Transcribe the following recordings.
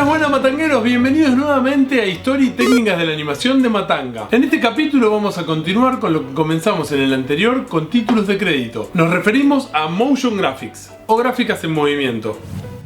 Buenas matangueros, bienvenidos nuevamente a Historia y Técnicas de la Animación de Matanga. En este capítulo vamos a continuar con lo que comenzamos en el anterior con títulos de crédito. Nos referimos a Motion Graphics o gráficas en movimiento.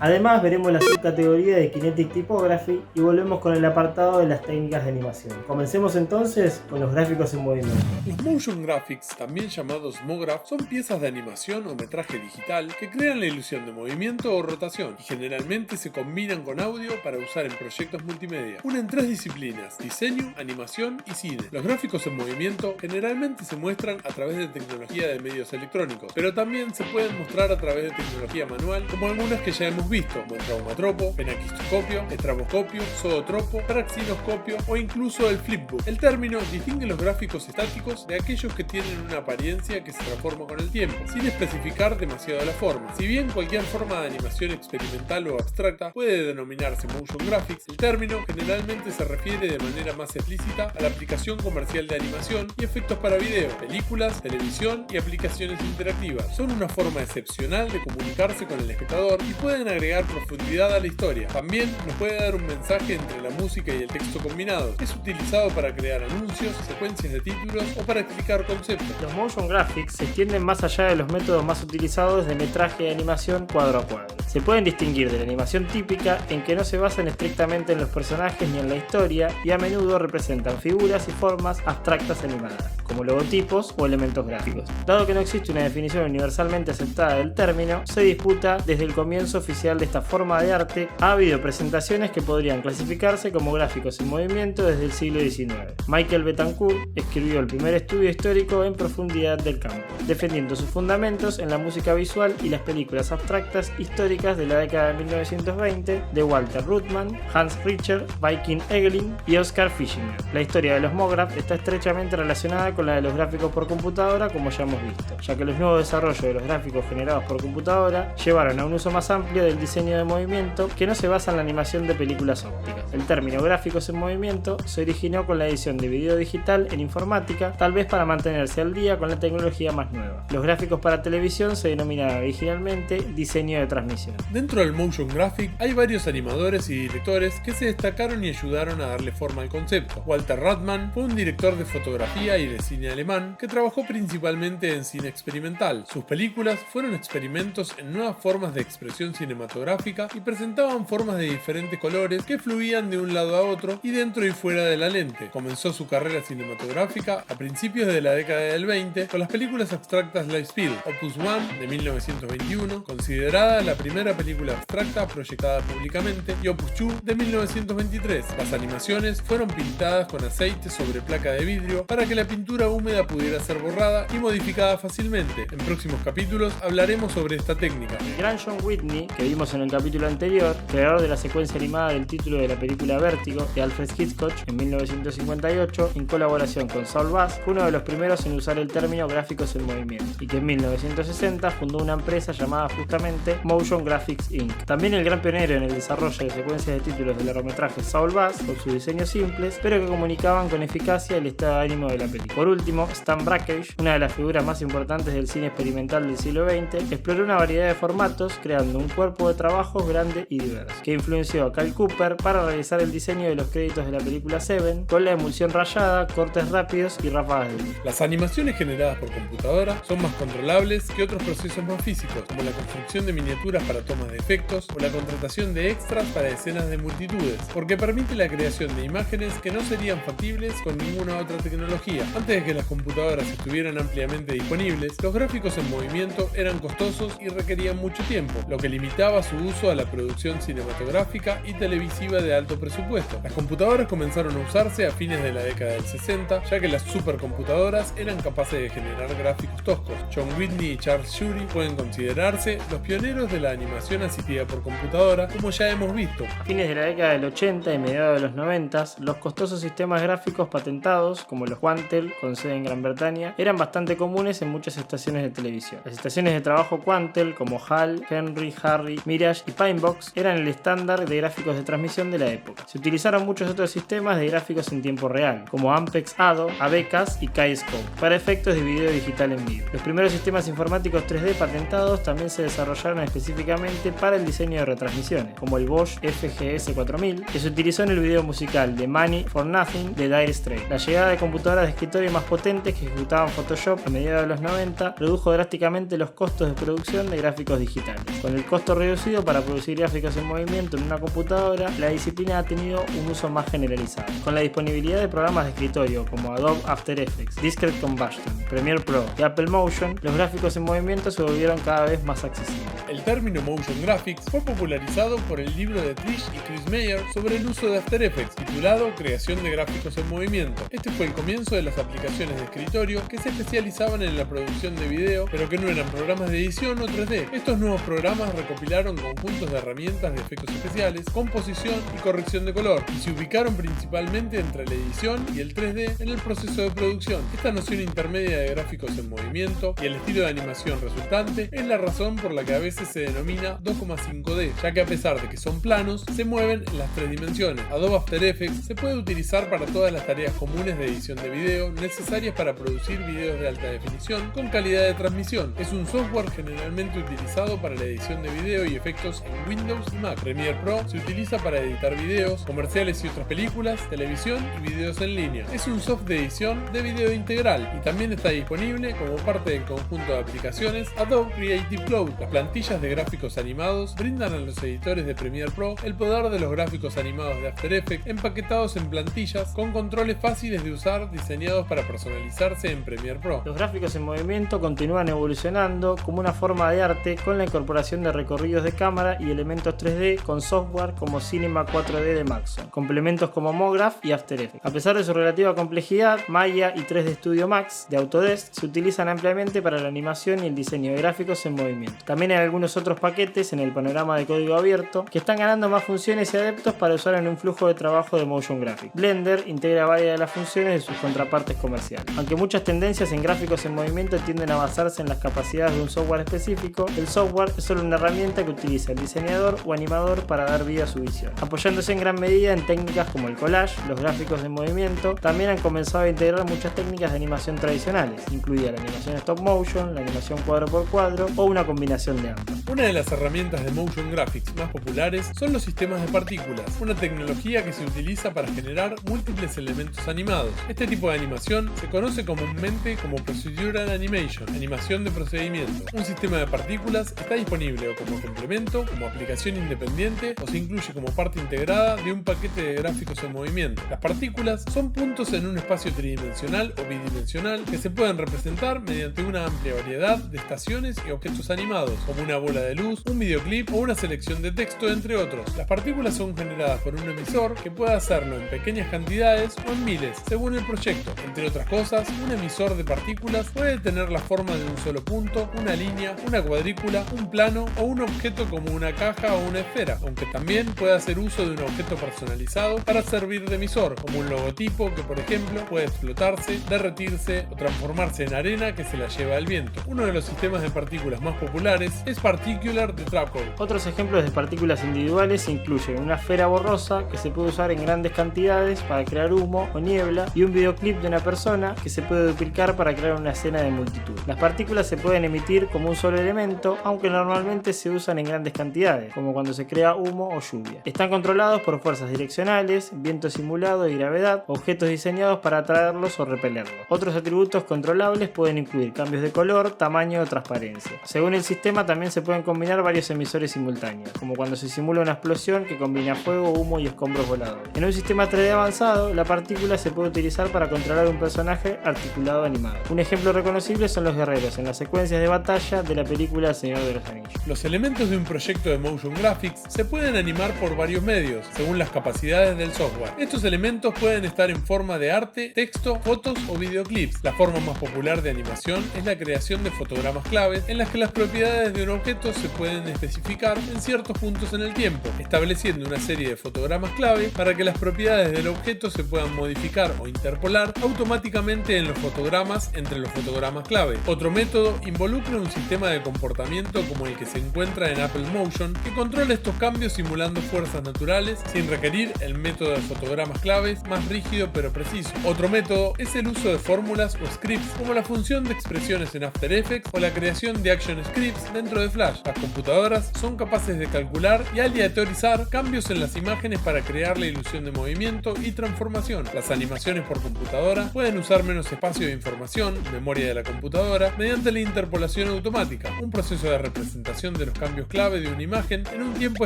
Además veremos la subcategoría de Kinetic Typography y volvemos con el apartado de las técnicas de animación. Comencemos entonces con los gráficos en movimiento. Los Motion Graphics, también llamados MoGraph, son piezas de animación o metraje digital que crean la ilusión de movimiento o rotación y generalmente se combinan con audio para usar en proyectos multimedia. Unen tres disciplinas: diseño, animación y cine. Los gráficos en movimiento generalmente se muestran a través de tecnología de medios electrónicos, pero también se pueden mostrar a través de tecnología manual, como algunas que ya hemos visto, como el traumatropo, penaquistoscopio, estraboscopio, zootropo, praxinoscopio o incluso el flipbook. El término distingue los gráficos estáticos de aquellos que tienen una apariencia que se transforma con el tiempo, sin especificar demasiado la forma. Si bien cualquier forma de animación experimental o abstracta puede denominarse motion graphics, el término generalmente se refiere de manera más explícita a la aplicación comercial de animación y efectos para video, películas, televisión y aplicaciones interactivas. Son una forma excepcional de comunicarse con el espectador y pueden agregar profundidad a la historia. También nos puede dar un mensaje entre la música y el texto combinados. Es utilizado para crear anuncios, secuencias de títulos o para explicar conceptos. Los motion graphics se extienden más allá de los métodos más utilizados de metraje de animación cuadro a cuadro. Se pueden distinguir de la animación típica en que no se basan estrictamente en los personajes ni en la historia y a menudo representan figuras y formas abstractas animadas, como logotipos o elementos gráficos. Dado que no existe una definición universalmente aceptada del término, se disputa desde el comienzo oficial de esta forma de arte. Ha habido presentaciones que podrían clasificarse como gráficos en movimiento desde el siglo XIX. Michael Betancourt escribió el primer estudio histórico en profundidad del campo, defendiendo sus fundamentos en la música visual y las películas abstractas históricas de la década de 1920 de Walter Ruttmann, Hans Richter, Viking Egelin y Oscar Fischinger. La historia de los MoGraph está estrechamente relacionada con la de los gráficos por computadora, como ya hemos visto, ya que los nuevos desarrollos de los gráficos generados por computadora llevaron a un uso más amplio del diseño de movimiento que no se basa en la animación de películas ópticas. El término gráficos en movimiento se originó con la edición de video digital en informática, tal vez para mantenerse al día con la tecnología más nueva. Los gráficos para televisión se denominaban originalmente diseño de transmisión. Dentro del motion graphic hay varios animadores y directores que se destacaron y ayudaron a darle forma al concepto. Walter Ruttmann fue un director de fotografía y de cine alemán que trabajó principalmente en cine experimental. Sus películas fueron experimentos en nuevas formas de expresión cinematográfica y presentaban formas de diferentes colores que fluían de un lado a otro y dentro y fuera de la lente. Comenzó su carrera cinematográfica a principios de la década del 20 con las películas abstractas Lightspeed, Opus One de 1921, considerada la primera película abstracta proyectada públicamente, y Opus 2 de 1923. Las animaciones fueron pintadas con aceite sobre placa de vidrio para que la pintura húmeda pudiera ser borrada y modificada fácilmente. En próximos capítulos hablaremos sobre esta técnica. El gran John Whitney, que vimos en el capítulo anterior, creador de la secuencia animada del título de la película Vértigo de Alfred Hitchcock en 1958, en colaboración con Saul Bass, fue uno de los primeros en usar el término gráficos en movimiento, y que en 1960 fundó una empresa llamada justamente Motion Graphics Inc. También el gran pionero en el desarrollo de secuencias de títulos de largometrajes Saul Bass, con sus diseños simples, pero que comunicaban con eficacia el estado de ánimo de la película. Por último, Stan Brakhage, una de las figuras más importantes del cine experimental del siglo XX, exploró una variedad de formatos, creando un cuerpo de trabajos grande y diverso, que influenció a Kyle Cooper para realizar el diseño de los créditos de la película Seven, con la emulsión rayada, cortes rápidos y ráfagas de luz. Las animaciones generadas por computadora son más controlables que otros procesos más físicos, como la construcción de miniaturas para tomas de efectos o la contratación de extras para escenas de multitudes, porque permite la creación de imágenes que no serían factibles con ninguna otra tecnología. Antes de que las computadoras estuvieran ampliamente disponibles, los gráficos en movimiento eran costosos y requerían mucho tiempo, lo que limitaba limitaba su uso a la producción cinematográfica y televisiva de alto presupuesto. Las computadoras comenzaron a usarse a fines de la década del 60, ya que las supercomputadoras eran capaces de generar gráficos toscos. John Whitney y Charles Shuri pueden considerarse los pioneros de la animación asistida por computadora, como ya hemos visto. A fines de la década del 80 y mediados de los 90, los costosos sistemas gráficos patentados, como los Quantel, con sede en Gran Bretaña, eran bastante comunes en muchas estaciones de televisión. Las estaciones de trabajo Quantel, como HAL, Henry, Harry, Mirage y Pinebox, eran el estándar de gráficos de transmisión de la época. Se utilizaron muchos otros sistemas de gráficos en tiempo real, como Ampex Ado, Abecas y Ki-Scope, para efectos de video digital en vivo. Los primeros sistemas informáticos 3D patentados también se desarrollaron específicamente para el diseño de retransmisiones, como el Bosch FGS 4000, que se utilizó en el video musical de Money for Nothing de Dire Straits. La llegada de computadoras de escritorio más potentes que ejecutaban Photoshop a mediados de los 90 redujo drásticamente los costos de producción de gráficos digitales. Con el costo reducido para producir gráficos en movimiento en una computadora, la disciplina ha tenido un uso más generalizado. Con la disponibilidad de programas de escritorio como Adobe After Effects, Discrete Combustion, Premiere Pro y Apple Motion, los gráficos en movimiento se volvieron cada vez más accesibles. El término Motion Graphics fue popularizado por el libro de Trish y Chris Meyer sobre el uso de After Effects, titulado Creación de gráficos en movimiento. Este fue el comienzo de las aplicaciones de escritorio que se especializaban en la producción de video, pero que no eran programas de edición o 3D. Estos nuevos programas recopilaron conjuntos de herramientas de efectos especiales, composición y corrección de color, y se ubicaron principalmente entre la edición y el 3D en el proceso de producción. Esta noción intermedia de gráficos en movimiento y el estilo de animación resultante es la razón por la que a veces se denomina 2,5D, ya que a pesar de que son planos, se mueven en las 3 dimensiones. Adobe After Effects se puede utilizar para todas las tareas comunes de edición de video necesarias para producir videos de alta definición con calidad de transmisión. Es un software generalmente utilizado para la edición de video y efectos en Windows y Mac. Premiere Pro se utiliza para editar videos, comerciales y otras películas, televisión y videos en línea. Es un software de edición de video integral y también está disponible como parte del conjunto de aplicaciones Adobe Creative Cloud. Las plantillas de gráficos animados brindan a los editores de Premiere Pro el poder de los gráficos animados de After Effects empaquetados en plantillas con controles fáciles de usar diseñados para personalizarse en Premiere Pro. Los gráficos en movimiento continúan evolucionando como una forma de arte con la incorporación de recorridos de cámara y elementos 3D con software como Cinema 4D de Maxon, complementos como MoGraph y After Effects. A pesar de su relativa complejidad, Maya y 3D Studio Max de Autodesk se utilizan ampliamente para la animación y el diseño de gráficos en movimiento. También hay algunos otros paquetes en el panorama de código abierto que están ganando más funciones y adeptos para usar en un flujo de trabajo de motion graphics. Blender integra varias de las funciones de sus contrapartes comerciales. Aunque muchas tendencias en gráficos en movimiento tienden a basarse en las capacidades de un software específico, el software es solo una herramienta que utiliza el diseñador o animador para dar vida a su visión. Apoyándose en gran medida en técnicas como el collage, los gráficos en movimiento también han comenzado a integrar muchas técnicas de animación tradicionales, incluida la animación stop motion, la animación cuadro por cuadro o una combinación de ambas. Una de las herramientas de motion graphics más populares son los sistemas de partículas, una tecnología que se utiliza para generar múltiples elementos animados. Este tipo de animación se conoce comúnmente como Procedural Animation, animación de procedimiento. Un sistema de partículas está disponible o como complemento, como aplicación independiente o se incluye como parte integrada de un paquete de gráficos en movimiento. Las partículas son puntos en un espacio tridimensional o bidimensional que se pueden representar mediante una amplia variedad de estaciones y objetos animados, como una bola de luz, un videoclip o una selección de texto, entre otros. Las partículas son generadas por un emisor que puede hacerlo en pequeñas cantidades o en miles, según el proyecto. Entre otras cosas, un emisor de partículas puede tener la forma de un solo punto, una línea, una cuadrícula, un plano o un objeto como una caja o una esfera, aunque también puede hacer uso de un objeto personalizado para servir de emisor, como un logotipo que, por ejemplo, puede explotarse, derretirse o transformarse en arena que se la lleva al viento. Uno de los sistemas de partículas más populares es Particular de Trapcore. Otros ejemplos de partículas individuales incluyen una esfera borrosa que se puede usar en grandes cantidades para crear humo o niebla y un videoclip de una persona que se puede duplicar para crear una escena de multitud. Las partículas se pueden emitir como un solo elemento, aunque normalmente se usan en grandes cantidades, como cuando se crea humo o lluvia. Están controlados por fuerzas direccionales, viento simulado y gravedad, objetos diseñados para atraerlos o repelerlos. Otros atributos controlables pueden incluir cambios de color, tamaño o transparencia. Según el sistema también se pueden combinar varios emisores simultáneos, como cuando se simula una explosión que combina fuego, humo y escombros voladores. En un sistema 3D avanzado, la partícula se puede utilizar para controlar un personaje articulado animado. Un ejemplo reconocible son los guerreros en las secuencias de batalla de la película El Señor de los Anillos. Los elementos gráficos de un proyecto de motion graphics se pueden animar por varios medios, según las capacidades del software. Estos elementos pueden estar en forma de arte, texto, fotos o videoclips. La forma más popular de animación es la creación de fotogramas claves, en las que las propiedades de un objeto se pueden especificar en ciertos puntos en el tiempo, estableciendo una serie de fotogramas clave para que las propiedades del objeto se puedan modificar o interpolar automáticamente en los fotogramas entre los fotogramas clave. Otro método involucra un sistema de comportamiento como el que se encuentra en Apple Motion, que controla estos cambios simulando fuerzas naturales sin requerir el método de fotogramas claves más rígido pero preciso. Otro método es el uso de fórmulas o scripts, como la función de expresiones en After Effects o la creación de action scripts dentro de Flash. Las computadoras son capaces de calcular y aleatorizar cambios en las imágenes para crear la ilusión de movimiento y transformación. Las animaciones por computadora pueden usar menos espacio de información, memoria de la computadora, mediante la interpolación automática, un proceso de representación de los cambios clave de una imagen en un tiempo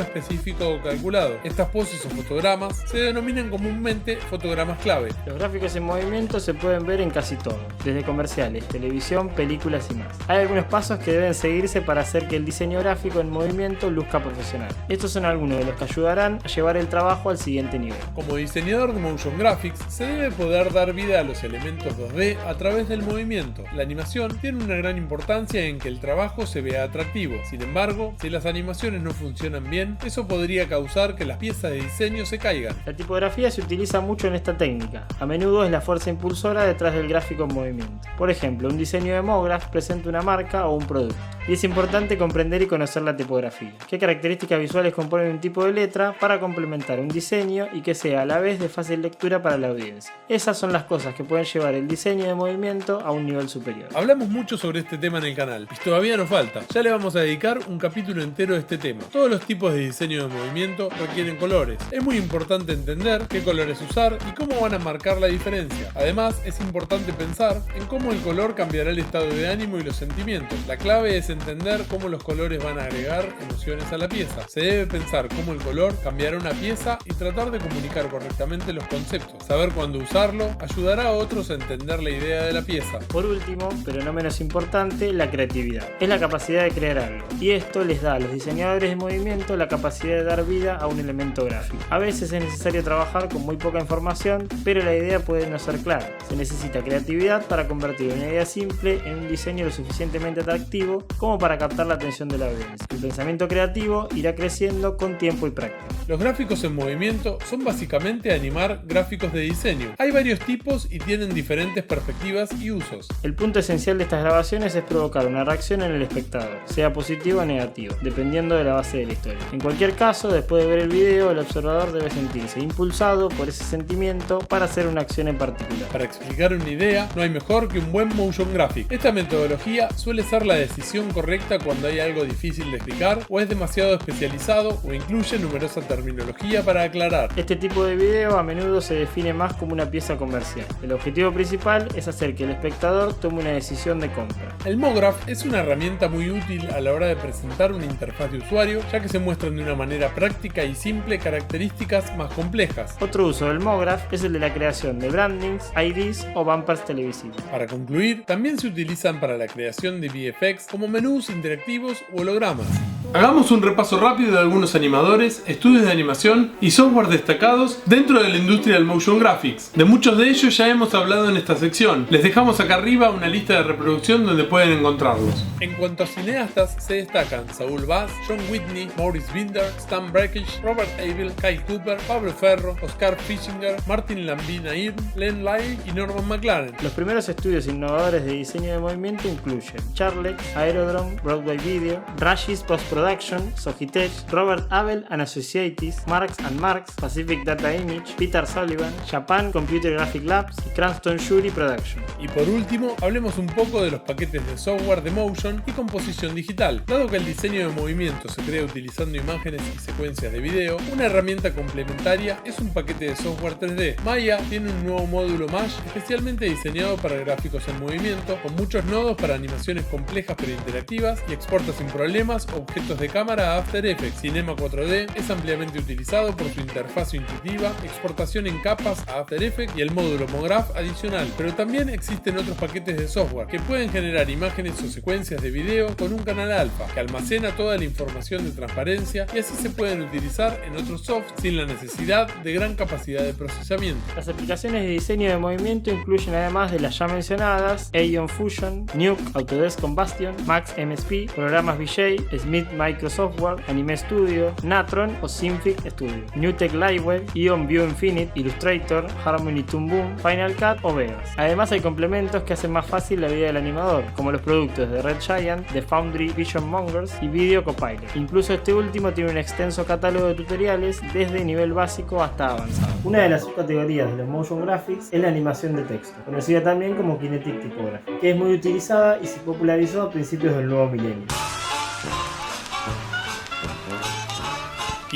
específico o calculado. Estas poses o fotogramas se denominan comúnmente fotogramas clave. Los gráficos en movimiento se pueden ver en casi todo, desde comerciales, televisión, películas y más. Hay algunos pasos que deben seguirse para hacer que el diseño gráfico en movimiento luzca profesional. Estos son algunos de los que ayudarán a llevar el trabajo al siguiente nivel. Como diseñador de motion graphics, se debe poder dar vida a los elementos 2D a través del movimiento. La animación tiene una gran importancia en que el trabajo se vea atractivo. Sin embargo, si las animaciones no funcionan bien, eso podría causar que las piezas de diseño se caigan. La tipografía se utiliza mucho en esta técnica. A menudo es la fuerza impulsora detrás del gráfico en movimiento. Por ejemplo, un diseño de MoGraph presenta una marca o un producto. Y es importante comprender y conocer la tipografía. ¿Qué características visuales componen un tipo de letra para complementar un diseño y que sea a la vez de fácil lectura para la audiencia? Esas son las cosas que pueden llevar el diseño de movimiento a un nivel superior. Hablamos mucho sobre este tema en el canal y todavía nos falta. Ya le vamos a dedicar un capítulo entero a este tema. Todos los tipos de diseño de movimiento requieren colores. Es muy importante entender qué colores usar y cómo van a marcar la diferencia. Además, es importante pensar en cómo el color cambiará el estado de ánimo y los sentimientos. La clave es entender cómo los colores van a agregar emociones a la pieza. Se debe pensar cómo el color cambiará una pieza y tratar de comunicar correctamente los conceptos. Saber cuándo usarlo ayudará a otros a entender la idea de la pieza. Por último, pero no menos importante, la creatividad. Es la capacidad de crear algo. Y esto les da a los diseñadores de movimiento la capacidad de dar vida a un elemento gráfico. A veces es necesario trabajar con muy poca información, pero la idea puede no ser clara. Se necesita creatividad para convertir una idea simple en un diseño lo suficientemente atractivo como para captar la atención de la audiencia. El pensamiento creativo irá creciendo con tiempo y práctica. Los gráficos en movimiento son básicamente animar gráficos de diseño. Hay varios tipos y tienen diferentes perspectivas y usos. El punto esencial de estas grabaciones es provocar una reacción en el espectador, sea positiva o negativa, dependiendo de la base de la historia. En cualquier caso, después de ver el video, el observador debe sentirse impulsado por ese sentimiento para hacer una acción en particular. Para explicar una idea, no hay mejor que un buen motion graphic. Esta metodología suele ser la decisión correcta cuando hay algo difícil de explicar o es demasiado especializado o incluye numerosa terminología para aclarar. Este tipo de video a menudo se define más como una pieza comercial. El objetivo principal es hacer que el espectador tome una decisión de compra. El MoGraph es una herramienta muy útil a la hora de presentar una interfaz de usuario, ya que se muestran de una manera práctica y simple características más complejas. Otro uso del MoGraph es el de la creación de brandings, IDs o bumpers televisivos. Para concluir, también se utilizan para la creación de VFX como menús interactivos u hologramas. Hagamos un repaso rápido de algunos animadores, estudios de animación y software destacados dentro de la industria del motion graphics. De muchos de ellos ya hemos hablado en esta sección. Les dejamos acá arriba una lista de reproducción donde pueden encontrarlos. En cuanto a cineastas, se destacan Saul Bass, John Whitney, Maurice Binder, Stan Brakhage, Robert Abel, Kyle Cooper, Pablo Ferro, Oscar Fischinger, Martin Lambie-Nairn, Len Lyle y Norman McLaren. Los primeros estudios innovadores de diseño de movimiento incluyen Charlex, Aerodrome, Broadway Video, Rashis Post-Production, Sogitech, Robert Abel and Associates, Marks & Marks, Pacific Data Image, Peter Sullivan, Japan Computer Graphic Labs y Cranston Jury Production. Y por último, hablemos un poco de los paquetes de software de motion y composición digital. Dado que el diseño de movimiento se crea utilizando imágenes y secuencias de video, una herramienta complementaria es un paquete de software 3D. Maya tiene un nuevo módulo Mesh especialmente diseñado para gráficos en movimiento, con muchos nodos para animaciones complejas pero interactivas y exporta sin problemas objetos efectos de cámara a After Effects. Cinema 4D es ampliamente utilizado por su interfaz intuitiva, exportación en capas a After Effects y el módulo MoGraph adicional, pero también existen otros paquetes de software que pueden generar imágenes o secuencias de video con un canal alfa que almacena toda la información de transparencia y así se pueden utilizar en otros software sin la necesidad de gran capacidad de procesamiento. Las aplicaciones de diseño de movimiento incluyen, además de las ya mencionadas, Aeon Fusion, Nuke, Autodesk Combustion, Max MSP, programas VJ, Smith Microsoftware, Anime Studio, Natron o Synfig Studio, NewTek Liveware, Ion View Infinite, Illustrator, Harmony Toon Boom, Final Cut o Vegas. Además hay complementos que hacen más fácil la vida del animador, como los productos de Red Giant, de Foundry Vision Mongers y Video Copilot. Incluso este último tiene un extenso catálogo de tutoriales desde nivel básico hasta avanzado. Una de las subcategorías de los motion graphics es la animación de texto, conocida también como Kinetic Typography, que es muy utilizada y se popularizó a principios del nuevo milenio.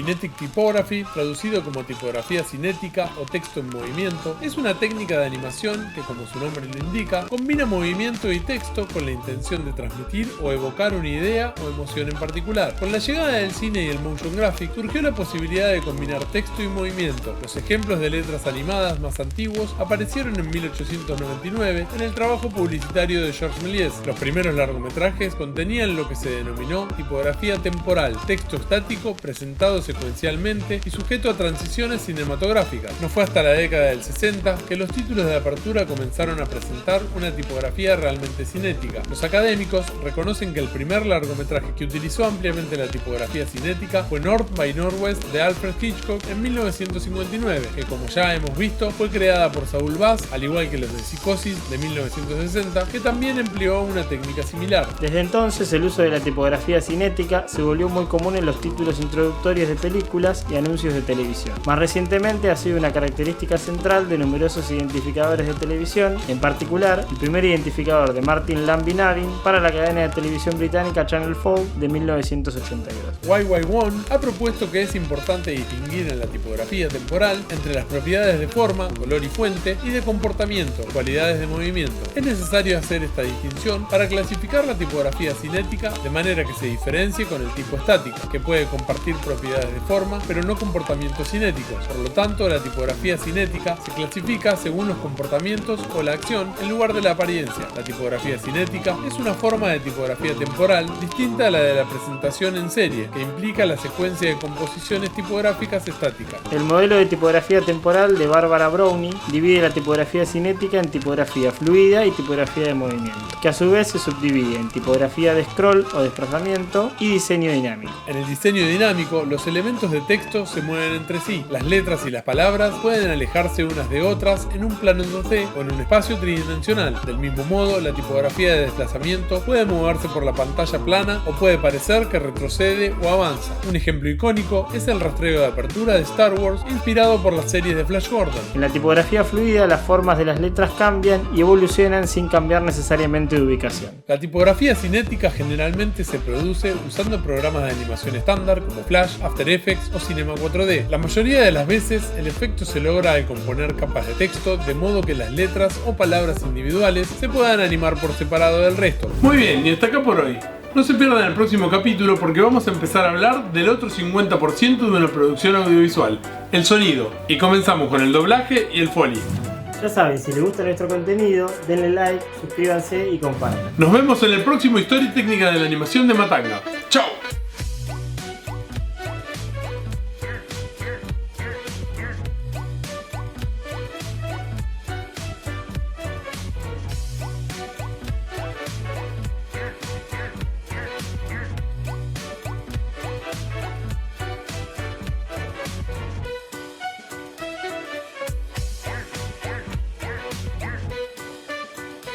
Kinetic Typography, traducido como tipografía cinética o texto en movimiento, es una técnica de animación que, como su nombre lo indica, combina movimiento y texto con la intención de transmitir o evocar una idea o emoción en particular. Con la llegada del cine y el motion graphic surgió la posibilidad de combinar texto y movimiento. Los ejemplos de letras animadas más antiguos aparecieron en 1899 en el trabajo publicitario de Georges Méliès. Los primeros largometrajes contenían lo que se denominó tipografía temporal, texto estático presentado secuencialmente y sujeto a transiciones cinematográficas. No fue hasta la década del 60 que los títulos de apertura comenzaron a presentar una tipografía realmente cinética. Los académicos reconocen que el primer largometraje que utilizó ampliamente la tipografía cinética fue North by Northwest de Alfred Hitchcock en 1959, que, como ya hemos visto, fue creada por Saul Bass, al igual que los de Psicosis de 1960, que también empleó una técnica similar. Desde entonces, el uso de la tipografía cinética se volvió muy común en los títulos introductorios de películas y anuncios de televisión. Más recientemente ha sido una característica central de numerosos identificadores de televisión, en particular el primer identificador de Martin Lambie-Narin para la cadena de televisión británica Channel 4 de 1982. YY1 ha propuesto que es importante distinguir en la tipografía temporal entre las propiedades de forma, color y fuente y de comportamiento, cualidades de movimiento. Es necesario hacer esta distinción para clasificar la tipografía cinética de manera que se diferencie con el tipo estático, que puede compartir propiedades de forma, pero no comportamientos cinéticos. Por lo tanto, la tipografía cinética se clasifica según los comportamientos o la acción en lugar de la apariencia. La tipografía cinética es una forma de tipografía temporal distinta a la de la presentación en serie, que implica la secuencia de composiciones tipográficas estáticas. El modelo de tipografía temporal de Barbara Browning divide la tipografía cinética en tipografía fluida y tipografía de movimiento, que a su vez se subdivide en tipografía de scroll o desplazamiento y diseño dinámico. En el diseño dinámico, los elementos de texto se mueven entre sí. Las letras y las palabras pueden alejarse unas de otras en un plano 2D o en un espacio tridimensional. Del mismo modo, la tipografía de desplazamiento puede moverse por la pantalla plana o puede parecer que retrocede o avanza. Un ejemplo icónico es el rastreo de apertura de Star Wars, inspirado por las series de Flash Gordon. En la tipografía fluida, las formas de las letras cambian y evolucionan sin cambiar necesariamente de ubicación. La tipografía cinética generalmente se produce usando programas de animación estándar como Flash, After Effects o Cinema 4D. La mayoría de las veces el efecto se logra al componer capas de texto de modo que las letras o palabras individuales se puedan animar por separado del resto. Muy bien, y hasta acá por hoy. No se pierdan el próximo capítulo porque vamos a empezar a hablar del otro 50% de una producción audiovisual, el sonido. Y comenzamos con el doblaje y el Foley. Ya saben, si les gusta nuestro contenido, denle like, suscríbanse y compartan. Nos vemos en el próximo Historia Técnica de la Animación de Matanga. ¡Chao!